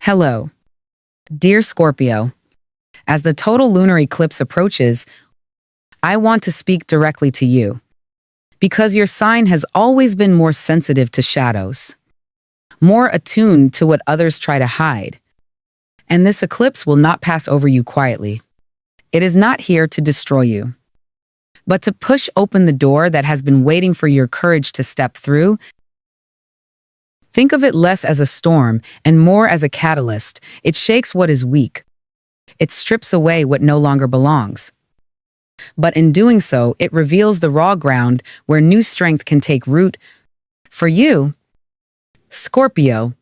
Hello, dear Scorpio. As the total lunar eclipse approaches, I want to speak directly to you. Because your sign has always been more sensitive to shadows, more attuned to what others try to hide. And this eclipse will not pass over you quietly. It is not here to destroy you, but to push open the door that has been waiting for your courage to step through. Think of it less as a storm and more as a catalyst. It shakes what is weak. It strips away what no longer belongs. But in doing so, it reveals the raw ground where new strength can take root. For you, Scorpio,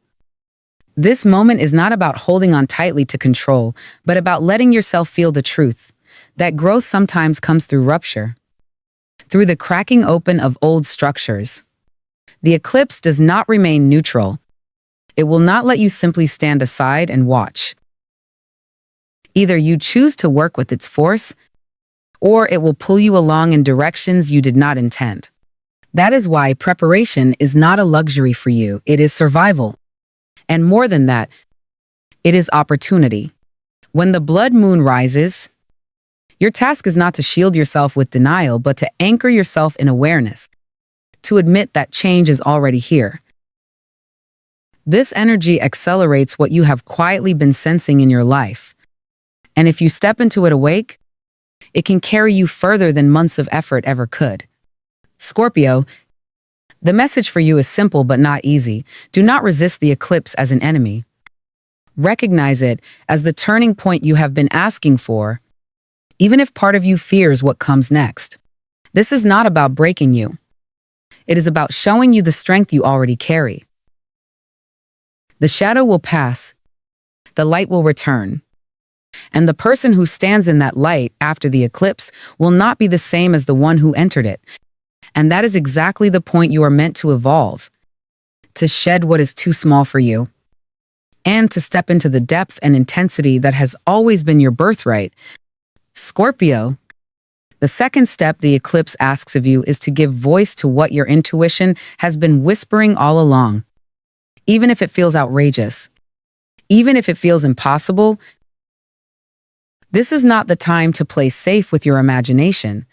this moment is not about holding on tightly to control, but about letting yourself feel the truth, that growth sometimes comes through rupture, through the cracking open of old structures. The eclipse does not remain neutral. It will not let you simply stand aside and watch. Either you choose to work with its force, or it will pull you along in directions you did not intend. That is why preparation is not a luxury for you, it is survival. And more than that, it is opportunity. When the blood moon rises, your task is not to shield yourself with denial, but to anchor yourself in awareness, to admit that change is already here. This energy accelerates what you have quietly been sensing in your life. And if you step into it awake, it can carry you further than months of effort ever could. Scorpio, the message for you is simple but not easy. Do not resist the eclipse as an enemy. Recognize it as the turning point you have been asking for, even if part of you fears what comes next. This is not about breaking you. It is about showing you the strength you already carry. The shadow will pass. The light will return. And the person who stands in that light after the eclipse will not be the same as the one who entered it. And that is exactly the point you are meant to evolve, to shed what is too small for you, and to step into the depth and intensity that has always been your birthright. Scorpio, the second step the eclipse asks of you is to give voice to what your intuition has been whispering all along. Even if it feels outrageous, even if it feels impossible, this is not the time to play safe with your imagination,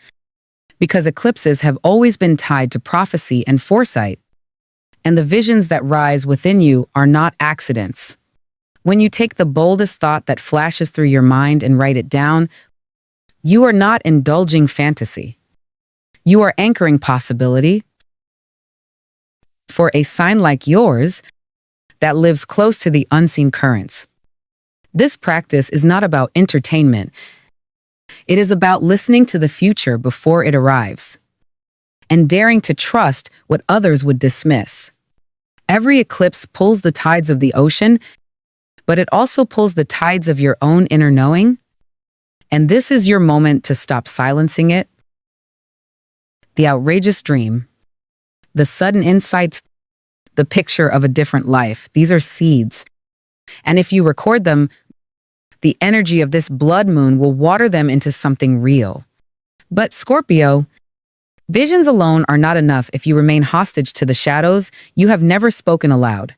because eclipses have always been tied to prophecy and foresight, and the visions that rise within you are not accidents. When you take the boldest thought that flashes through your mind and write it down, you are not indulging fantasy. You are anchoring possibility. For a sign like yours that lives close to the unseen currents, this practice is not about entertainment. It is about listening to the future before it arrives, and daring to trust what others would dismiss. Every eclipse pulls the tides of the ocean, but it also pulls the tides of your own inner knowing. And this is your moment to stop silencing it. The outrageous dream, the sudden insights, the picture of a different life, these are seeds. And if you record them, the energy of this blood moon will water them into something real. But Scorpio, visions alone are not enough if you remain hostage to the shadows you have never spoken aloud.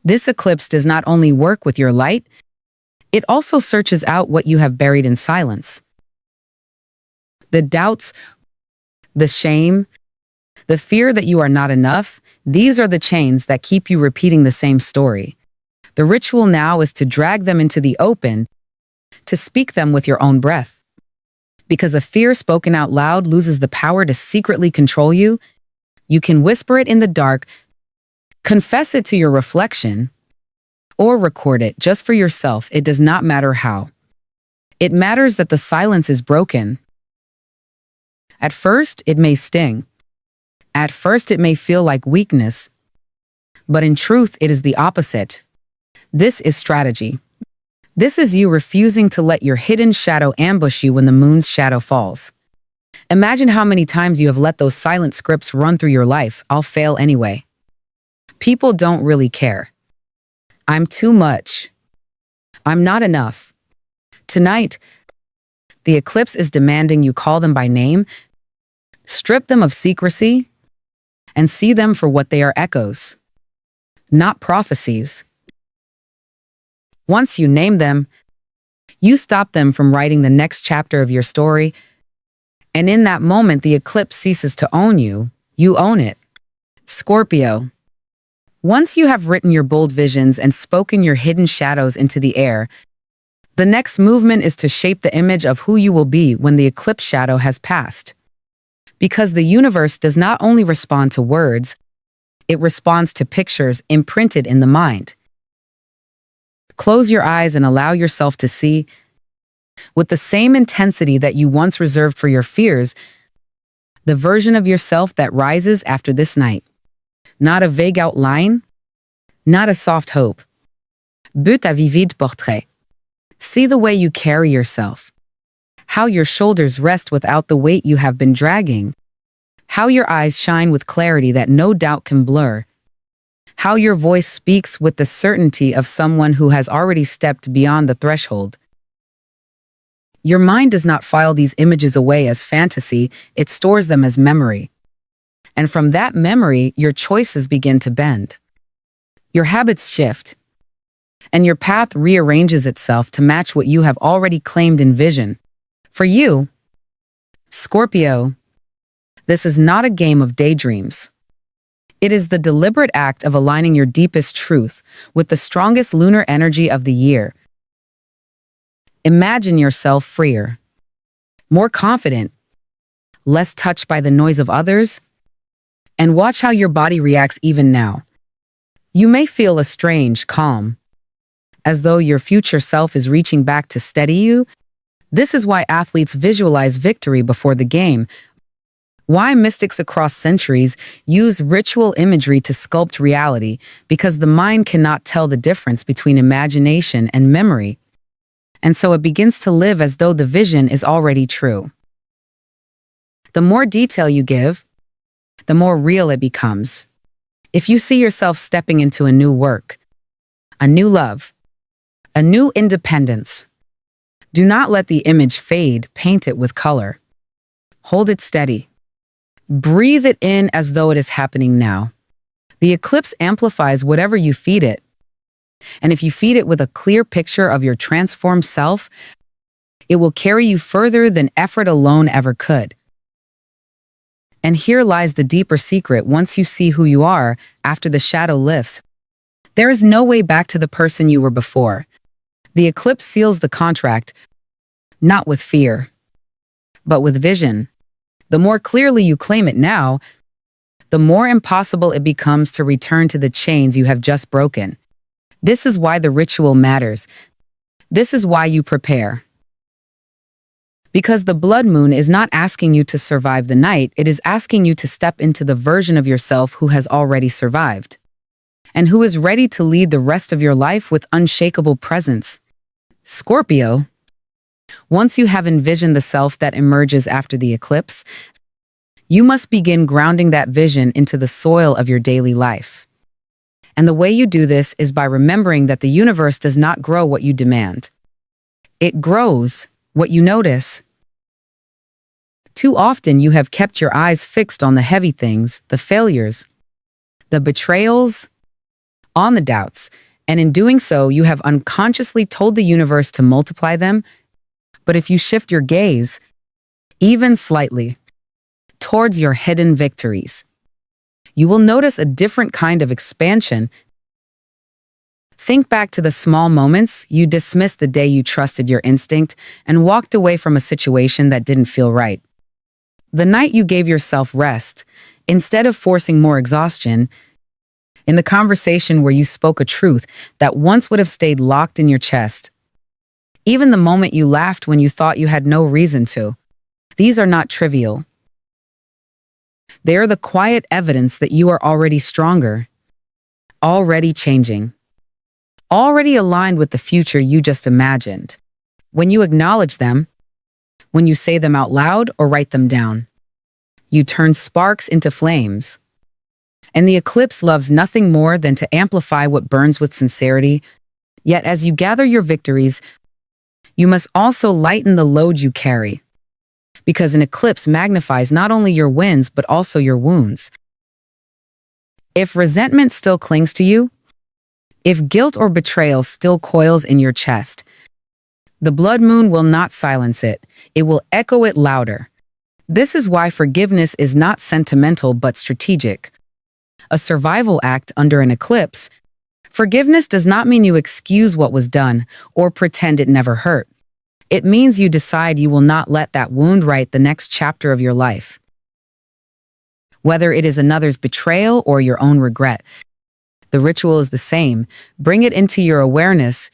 This eclipse does not only work with your light, it also searches out what you have buried in silence. The doubts, the shame, the fear that you are not enough, these are the chains that keep you repeating the same story. The ritual now is to drag them into the open, to speak them with your own breath. Because a fear spoken out loud loses the power to secretly control you. You can whisper it in the dark, confess it to your reflection, or record it just for yourself. It does not matter how. It matters that the silence is broken. At first, it may sting. At first, it may feel like weakness. But in truth, it is the opposite. This is strategy. This is you refusing to let your hidden shadow ambush you when the moon's shadow falls. Imagine how many times you have let those silent scripts run through your life. I'll fail anyway. People don't really care. I'm too much. I'm not enough. Tonight, the eclipse is demanding you call them by name, strip them of secrecy, and see them for what they are: echoes, not prophecies. Once you name them, you stop them from writing the next chapter of your story, and in that moment the eclipse ceases to own you, you own it. Scorpio. Once you have written your bold visions and spoken your hidden shadows into the air, the next movement is to shape the image of who you will be when the eclipse shadow has passed. Because the universe does not only respond to words, it responds to pictures imprinted in the mind. Close your eyes and allow yourself to see, with the same intensity that you once reserved for your fears, the version of yourself that rises after this night. Not a vague outline, not a soft hope, but un vivide portrait. See the way you carry yourself, how your shoulders rest without the weight you have been dragging, how your eyes shine with clarity that no doubt can blur, how your voice speaks with the certainty of someone who has already stepped beyond the threshold. Your mind does not file these images away as fantasy, it stores them as memory. And from that memory, your choices begin to bend. Your habits shift, and your path rearranges itself to match what you have already claimed in vision. For you, Scorpio, this is not a game of daydreams. It is the deliberate act of aligning your deepest truth with the strongest lunar energy of the year. Imagine yourself freer, more confident, less touched by the noise of others, and watch how your body reacts even now. You may feel a strange calm, as though your future self is reaching back to steady you. This is why athletes visualize victory before the game, why mystics across centuries use ritual imagery to sculpt reality, because the mind cannot tell the difference between imagination and memory. And so it begins to live as though the vision is already true. The more detail you give, the more real it becomes. If you see yourself stepping into a new work, a new love, a new independence, do not let the image fade, paint it with color. Hold it steady. Breathe it in as though it is happening now. The eclipse amplifies whatever you feed it. And if you feed it with a clear picture of your transformed self, it will carry you further than effort alone ever could. And here lies the deeper secret. Once you see who you are, after the shadow lifts, there is no way back to the person you were before. The eclipse seals the contract, not with fear, but with vision. The more clearly you claim it now, the more impossible it becomes to return to the chains you have just broken. This is why the ritual matters. This is why you prepare. Because the blood moon is not asking you to survive the night, it is asking you to step into the version of yourself who has already survived, and who is ready to lead the rest of your life with unshakable presence. Scorpio, once you have envisioned the self that emerges after the eclipse, you must begin grounding that vision into the soil of your daily life. And the way you do this is by remembering that the universe does not grow what you demand. It grows what you notice. Too often you have kept your eyes fixed on the heavy things, the failures, the betrayals, on the doubts, and in doing so you have unconsciously told the universe to multiply them. But if you shift your gaze, even slightly, towards your hidden victories, you will notice a different kind of expansion. Think back to the small moments you dismissed the day you trusted your instinct and walked away from a situation that didn't feel right. The night you gave yourself rest, instead of forcing more exhaustion, in the conversation where you spoke a truth that once would have stayed locked in your chest. Even the moment you laughed when you thought you had no reason to. These are not trivial. They are the quiet evidence that you are already stronger, already changing, already aligned with the future you just imagined. When you acknowledge them, when you say them out loud or write them down, you turn sparks into flames. And the eclipse loves nothing more than to amplify what burns with sincerity. Yet as you gather your victories, you must also lighten the load you carry. Because an eclipse magnifies not only your wins but also your wounds. If resentment still clings to you, If guilt or betrayal still coils in your chest, the blood moon will not silence it. It will echo it louder. This is why forgiveness is not sentimental but strategic. A survival act under an eclipse, forgiveness does not mean you excuse what was done or pretend it never hurt. It means you decide you will not let that wound write the next chapter of your life. Whether it is another's betrayal or your own regret, the ritual is the same. Bring it into your awareness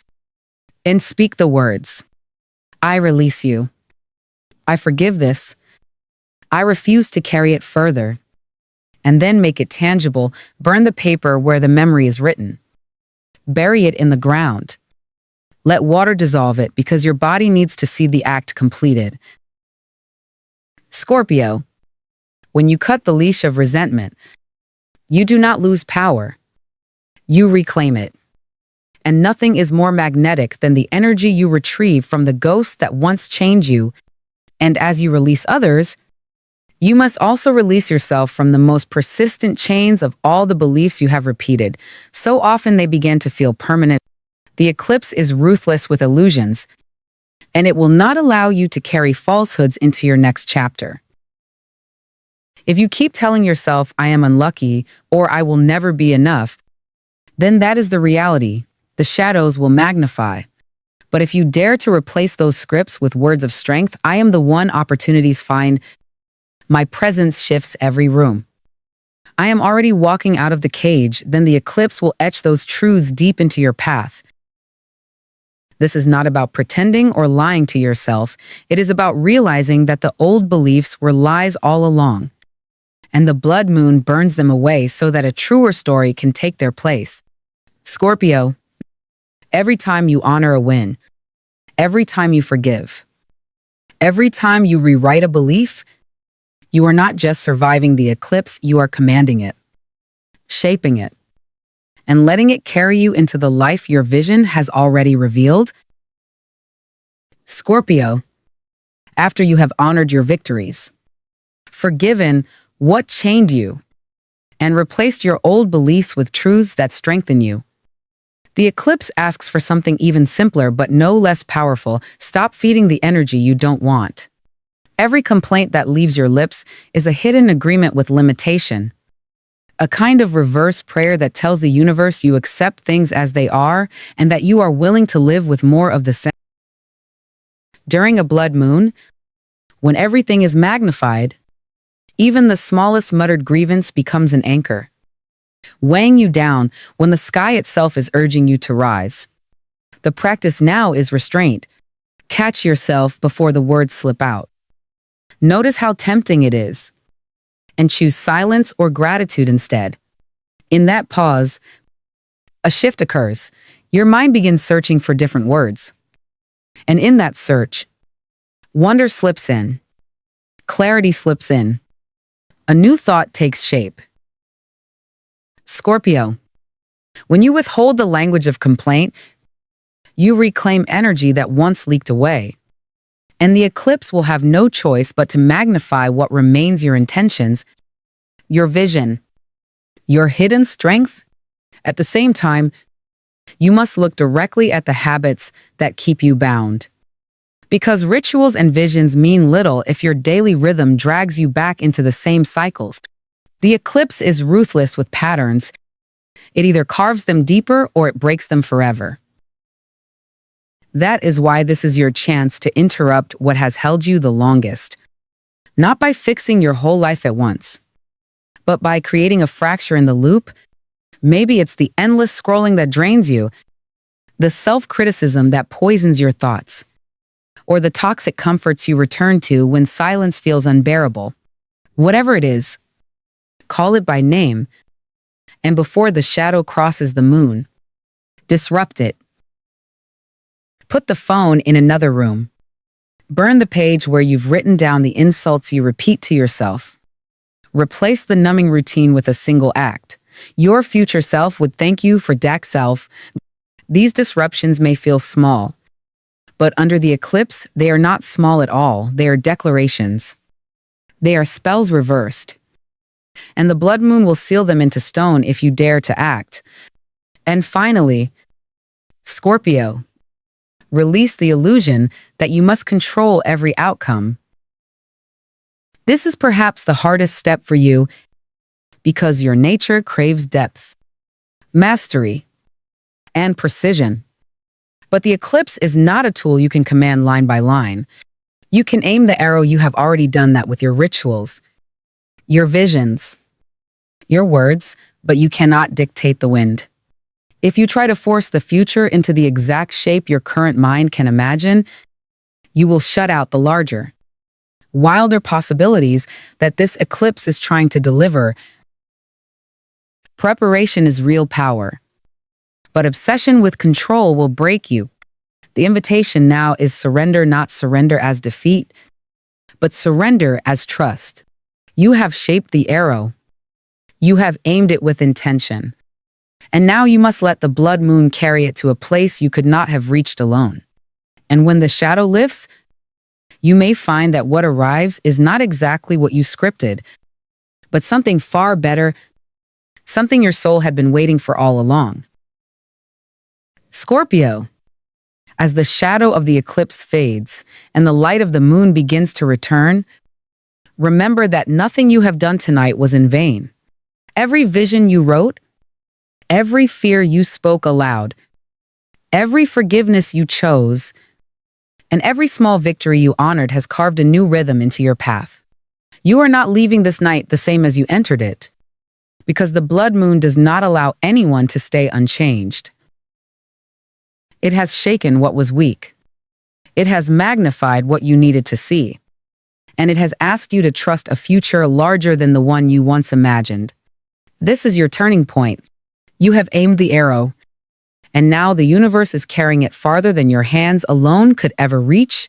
and speak the words. I release you. I forgive this. I refuse to carry it further. And then make it tangible. Burn the paper where the memory is written. Bury it in the ground. Let water dissolve it because your body needs to see the act completed. Scorpio, when you cut the leash of resentment, you do not lose power. You reclaim it. And nothing is more magnetic than the energy you retrieve from the ghosts that once chained you. And as you release others, you must also release yourself from the most persistent chains of all the beliefs you have repeated. So often they begin to feel permanent. The eclipse is ruthless with illusions, and it will not allow you to carry falsehoods into your next chapter. If you keep telling yourself, I am unlucky, or I will never be enough, then that is the reality. The shadows will magnify. But if you dare to replace those scripts with words of strength, I am the one opportunities find. My presence shifts every room. I am already walking out of the cage, then the eclipse will etch those truths deep into your path. This is not about pretending or lying to yourself. It is about realizing that the old beliefs were lies all along. And the blood moon burns them away so that a truer story can take their place. Scorpio, every time you honor a win, every time you forgive, every time you rewrite a belief, you are not just surviving the eclipse, you are commanding it, shaping it, and letting it carry you into the life your vision has already revealed. Scorpio, after you have honored your victories, forgiven what chained you, and replaced your old beliefs with truths that strengthen you, the eclipse asks for something even simpler but no less powerful. Stop feeding the energy you don't want. Every complaint that leaves your lips is a hidden agreement with limitation. A kind of reverse prayer that tells the universe you accept things as they are and that you are willing to live with more of the same. During a blood moon, when everything is magnified, even the smallest muttered grievance becomes an anchor, weighing you down when the sky itself is urging you to rise. The practice now is restraint. Catch yourself before the words slip out. Notice how tempting it is, and choose silence or gratitude instead. In that pause, a shift occurs. Your mind begins searching for different words. And in that search, wonder slips in. Clarity slips in. A new thought takes shape. Scorpio, when you withhold the language of complaint, you reclaim energy that once leaked away. And the eclipse will have no choice but to magnify what remains your intentions, your vision, your hidden strength. At the same time, you must look directly at the habits that keep you bound. Because rituals and visions mean little if your daily rhythm drags you back into the same cycles. The eclipse is ruthless with patterns. It either carves them deeper or it breaks them forever. That is why this is your chance to interrupt what has held you the longest. Not by fixing your whole life at once, but by creating a fracture in the loop. Maybe it's the endless scrolling that drains you, the self-criticism that poisons your thoughts, or the toxic comforts you return to when silence feels unbearable. Whatever it is, call it by name, and before the shadow crosses the moon, disrupt it. Put the phone in another room. Burn the page where you've written down the insults you repeat to yourself. Replace the numbing routine with a single act. Your future self would thank you for that self. These disruptions may feel small, but under the eclipse, they are not small at all. They are declarations. They are spells reversed. And the blood moon will seal them into stone if you dare to act. And finally, Scorpio, release the illusion that you must control every outcome. This is perhaps the hardest step for you because your nature craves depth, mastery, and precision. But the eclipse is not a tool you can command line by line. You can aim the arrow. You have already done that with your rituals, your visions, your words, but you cannot dictate the wind. If you try to force the future into the exact shape your current mind can imagine, you will shut out the larger, wilder possibilities that this eclipse is trying to deliver. Preparation is real power, but obsession with control will break you. The invitation now is surrender, not surrender as defeat, but surrender as trust. You have shaped the arrow. You have aimed it with intention. And now you must let the blood moon carry it to a place you could not have reached alone. And when the shadow lifts, you may find that what arrives is not exactly what you scripted, but something far better, something your soul had been waiting for all along. Scorpio, as the shadow of the eclipse fades and the light of the moon begins to return, remember that nothing you have done tonight was in vain. Every vision you wrote, every fear you spoke aloud, every forgiveness you chose, and every small victory you honored has carved a new rhythm into your path. You are not leaving this night the same as you entered it, because the blood moon does not allow anyone to stay unchanged. It has shaken what was weak. It has magnified what you needed to see. And it has asked you to trust a future larger than the one you once imagined. This is your turning point. You have aimed the arrow, and now the universe is carrying it farther than your hands alone could ever reach.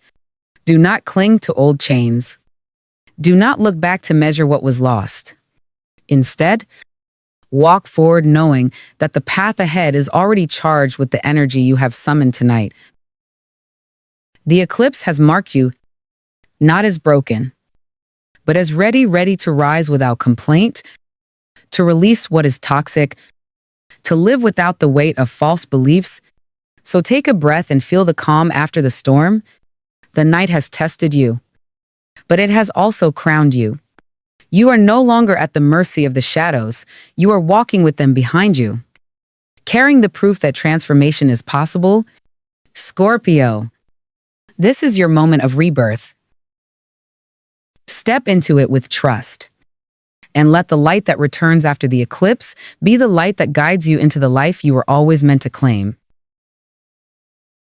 Do not cling to old chains. Do not look back to measure what was lost. Instead, walk forward knowing that the path ahead is already charged with the energy you have summoned tonight. The eclipse has marked you not as broken, but as ready to rise without complaint, to release what is toxic, to live without the weight of false beliefs. So take a breath and feel the calm after the storm. The night has tested you, but it has also crowned you. You are no longer at the mercy of the shadows. You are walking with them behind you, carrying the proof that transformation is possible. Scorpio, this is your moment of rebirth. Step into it with trust, and let the light that returns after the eclipse be the light that guides you into the life you were always meant to claim.